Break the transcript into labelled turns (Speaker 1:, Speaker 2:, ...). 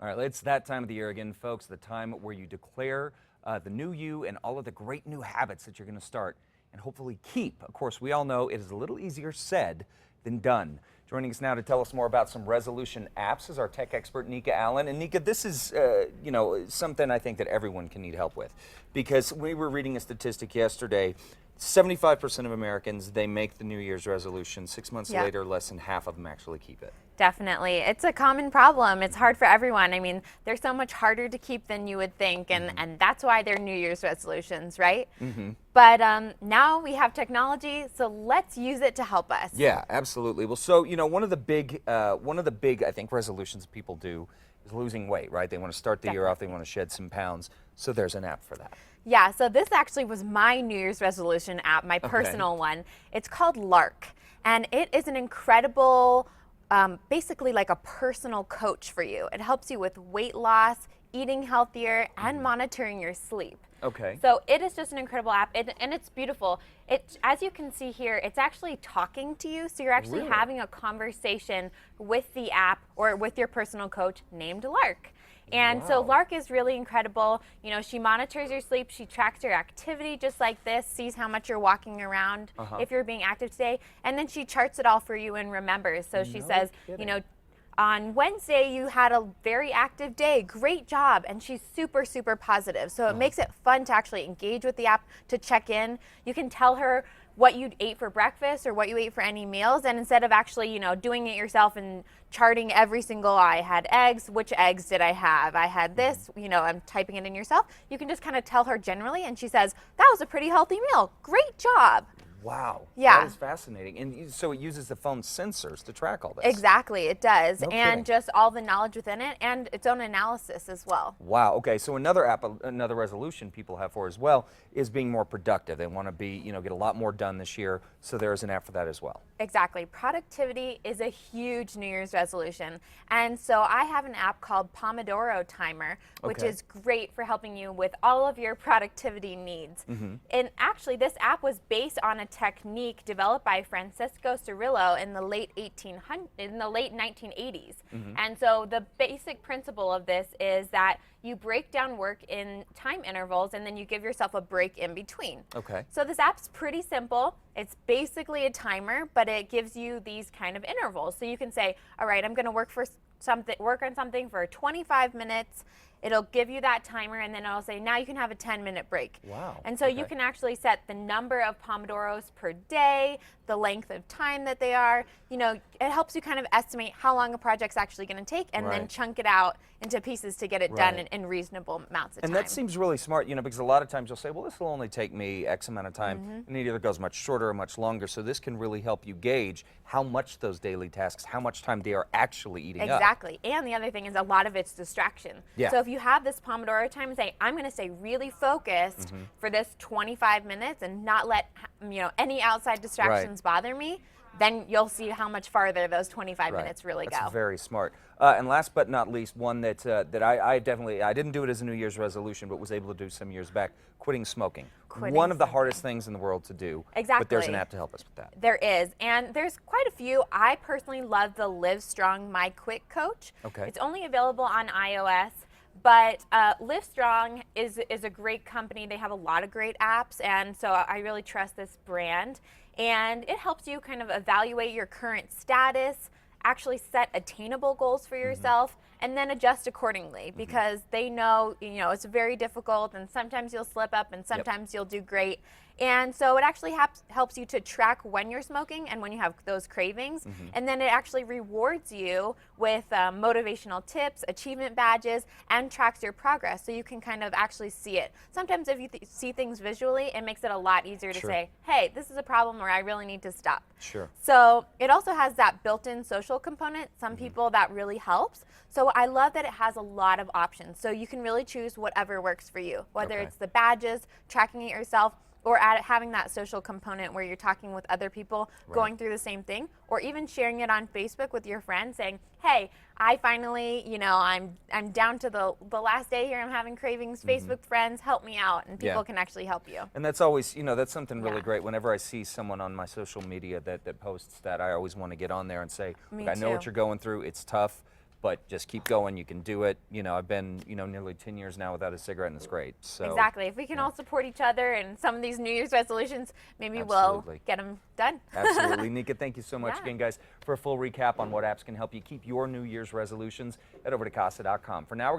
Speaker 1: All right, it's that time of the year again, folks, the time where you declare the new you and all of the great new habits that you're going to start and hopefully keep. Of course, we all know it is a little easier said than done. Joining us now to tell us more about some resolution apps is our tech expert, Nika Allen. And Nika, this is, something I think that everyone can need help with, because we were reading a statistic yesterday. 75% of Americans, they make the New Year's resolution. 6 months later, less than half of them actually keep it.
Speaker 2: Definitely. It's a common problem. It's hard for everyone. I mean, they're so much harder to keep than you would think, and that's why they're New Year's resolutions, right? But now we have technology, so let's use it to help us.
Speaker 1: Yeah, absolutely. Well, so, one of the big, I think, resolutions people do is losing weight, right? They want to start the year off, they want to shed some pounds, so there's an app for that.
Speaker 2: Yeah, so this actually was my New Year's resolution app, my personal one. It's called Lark, and it is an incredible, basically like a personal coach for you. It helps you with weight loss, eating healthier, and monitoring your sleep.
Speaker 1: Okay.
Speaker 2: So it is just an incredible app, and it's beautiful. As you can see here, it's actually talking to you, so you're actually having a conversation with the app or with your personal coach named Lark. And so Lark is really incredible. She monitors your sleep, she tracks your activity just like this, sees how much you're walking around, if you're being active today, and then she charts it all for you and remembers. So she says, on Wednesday you had a very active day, great job, and she's super, super positive. So it makes it fun to actually engage with the app, to check in. You can tell her what you ate for breakfast or what you ate for any meals, and instead of actually, doing it yourself and charting every single, I had eggs, which eggs did I have? I had this, I'm typing it in yourself. You can just kind of tell her generally, and she says, that was a pretty healthy meal. Great job.
Speaker 1: Wow.
Speaker 2: Yeah.
Speaker 1: That is fascinating. And so it uses the phone's sensors to track all this.
Speaker 2: Exactly, it does.
Speaker 1: No
Speaker 2: and
Speaker 1: kidding.
Speaker 2: Just all the knowledge within it and its own analysis as well.
Speaker 1: Wow. Okay. So another app, another resolution people have for as well is being more productive. They want to be, get a lot more done this year. So there is an app for that as well.
Speaker 2: Exactly. Productivity is a huge New Year's resolution. And so I have an app called Pomodoro Timer, which is great for helping you with all of your productivity needs. And actually, this app was based on a technique developed by Francisco Cirillo in the late 1980s. And so the basic principle of this is that you break down work in time intervals and then you give yourself a break in between.
Speaker 1: Okay.
Speaker 2: So this app's pretty simple. It's basically a timer, but it gives you these kind of intervals. So you can say, all right, I'm going to work on something for 25 minutes. It'll give you that timer, and then it'll say, now you can have a 10-minute break.
Speaker 1: Wow.
Speaker 2: And so you can actually set the number of Pomodoros per day, the length of time that they are. It helps you kind of estimate how long a project's actually going to take, and then chunk it out into pieces to get it done in reasonable amounts of time.
Speaker 1: And that seems really smart, because a lot of times you'll say, well, this will only take me X amount of time, and it either goes much shorter or much longer. So this can really help you gauge how much those daily tasks, how much time they are actually eating up.
Speaker 2: Exactly. And the other thing is a lot of it's distraction.
Speaker 1: Yeah.
Speaker 2: So if you have this Pomodoro time and say, I'm going to stay really focused for this 25 minutes and not let any outside distractions bother me, then you'll see how much farther those 25 minutes really go.
Speaker 1: That's very smart. And last but not least, one that I didn't do it as a New Year's resolution, but was able to do some years back, quitting smoking. One of the hardest things in the world to do.
Speaker 2: Exactly.
Speaker 1: But there's an app to help us with that.
Speaker 2: There is, and there's quite a few. I personally love the Live Strong My Quick Coach.
Speaker 1: Okay.
Speaker 2: It's only available on iOS. But Live Strong is a great company. They have a lot of great apps, and so I really trust this brand. And it helps you kind of evaluate your current status, actually set attainable goals for yourself, and then adjust accordingly, because they know, it's very difficult, and sometimes you'll slip up and sometimes you'll do great. And so it actually helps you to track when you're smoking and when you have those cravings. And then it actually rewards you with motivational tips, achievement badges, and tracks your progress, so you can kind of actually see it. Sometimes if you see things visually, it makes it a lot easier to say, hey, this is a problem where I really need to stop.
Speaker 1: Sure.
Speaker 2: So it also has that built-in social component. Some people that really helps. So I love that it has a lot of options. So you can really choose whatever works for you, whether it's the badges, tracking it yourself, or having that social component where you're talking with other people going through the same thing, or even sharing it on Facebook with your friends saying, hey, I finally, I'm down to the last day here, I'm having cravings, Facebook friends, help me out, and people can actually help you.
Speaker 1: And that's always, that's something really great. Whenever I see someone on my social media that posts that, I always want to get on there and say, look, I know what you're going through, it's tough, but just keep going. You can do it. You know, I've been, you know, nearly 10 years now without a cigarette, and it's great. So
Speaker 2: Exactly. If we can all support each other and some of these New Year's resolutions, maybe
Speaker 1: Absolutely.
Speaker 2: we'll get them done.
Speaker 1: Absolutely. Nika, thank you so much
Speaker 2: Yeah.
Speaker 1: again, guys. For a full recap on what apps can help you keep your New Year's resolutions, head over to casa.com. For now,